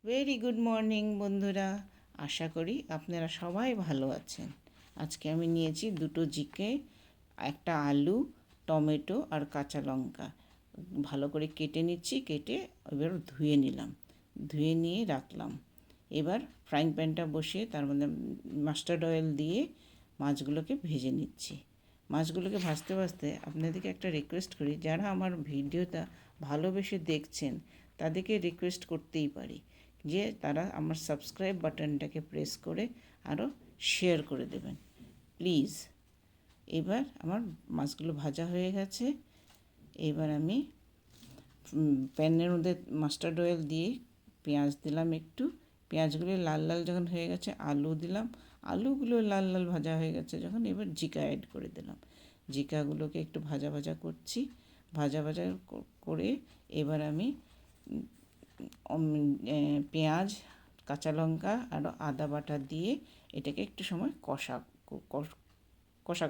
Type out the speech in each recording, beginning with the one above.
Very good morning বন্ধুরা, আশা করি আপনারা সবাই ভালো আছেন। আজকে আমি নিয়েছি দুটো জিকে, একটা আলু, টমেটো আর কাঁচা লঙ্কা ভালো করে কেটে নিচ্ছি। কেটে এবার ধুয়ে নিলাম, ধুয়ে নিয়ে রাখলাম। এবার ফ্রাইং প্যানটা বসিয়ে তার মধ্যে মাস্টার্ড অয়েল দিয়ে মাছগুলোকে ভেজে নিচ্ছি। মাছগুলোকে ভাজতে ভাজতে আপনাদেরকে একটা রিকোয়েস্ট করি, যারা আমার ভিডিওটা ভালোবেসে দেখছেন তাদেরকে রিকোয়েস্ট করতেই পারি যে তারা আমার সাবস্ক্রাইব বাটনটাকে প্রেস করে আরও শেয়ার করে দেবেন প্লিজ। এবার আমার মাছগুলো ভাজা হয়ে গেছে। এবার আমি প্যানের মধ্যে মাস্টার্ড অয়েল দিয়ে পেঁয়াজ দিলাম একটু। পেঁয়াজগুলো লাল লাল যখন হয়ে গেছে আলু দিলাম। আলুগুলো লাল লাল ভাজা হয়ে গেছে যখন, এবার জিকা অ্যাড করে দিলাম। জিকাগুলোকে একটু ভাজা ভাজা করছি। ভাজা ভাজা করে এবার আমি পেঁয়াজ, কাঁচা লঙ্কা আর আদা বাটা দিয়ে এটাকে একটু সময় কষা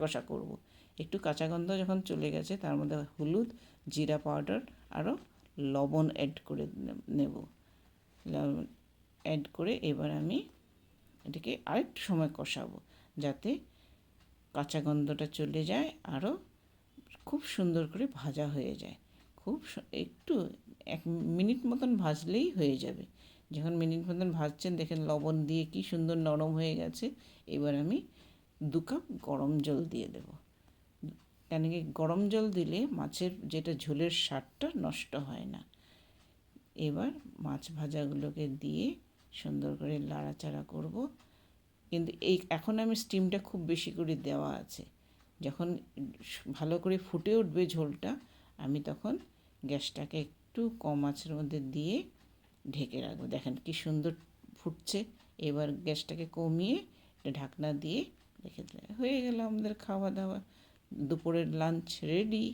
কষা করব। একটু কাঁচা গন্ধ যখন চলে গেছে তার মধ্যে হলুদ, জিরা পাউডার আরও লবণ অ্যাড করে নেব। অ্যাড করে এবার আমি এটাকে আরেকটু সময় কষাবো যাতে কাঁচা গন্ধটা চলে যায়, আরও খুব সুন্দর করে ভাজা হয়ে যায়। একটু 1 মিনিট মতন ভাজলেই হয়ে যাবে। যখন মিনিট মতন ভাজছেন দেখেন লবণ দিয়ে কি সুন্দর নরম হয়ে গেছে। এবার আমি 2 কাপ গরম জল দিয়ে দেব। কেন কি গরম জল দিলে মাছের যেটা ঝোলের স্বাদটা নষ্ট হয় না। এবার মাছ ভাজাগুলোকে দিয়ে সুন্দর করে লাড়াচাড়া করব। কিন্তু এখন আমি স্টিমটা খুব বেশি করে দেওয়া আছে। যখন ভালো করে ফুটে উঠবে ঝোলটা, আমি তখন গ্যাসটাকে একটু কম আঁচের মধ্যে দিয়ে ঢেকে রাখবো। দেখেন কি সুন্দর ফুটছে। এবার গ্যাসটাকে কমিয়ে ঢাকনা দিয়ে রেখে দিলে হয়ে গেল আমাদের খাওয়া দাওয়া। দুপুরের লাঞ্চ রেডি।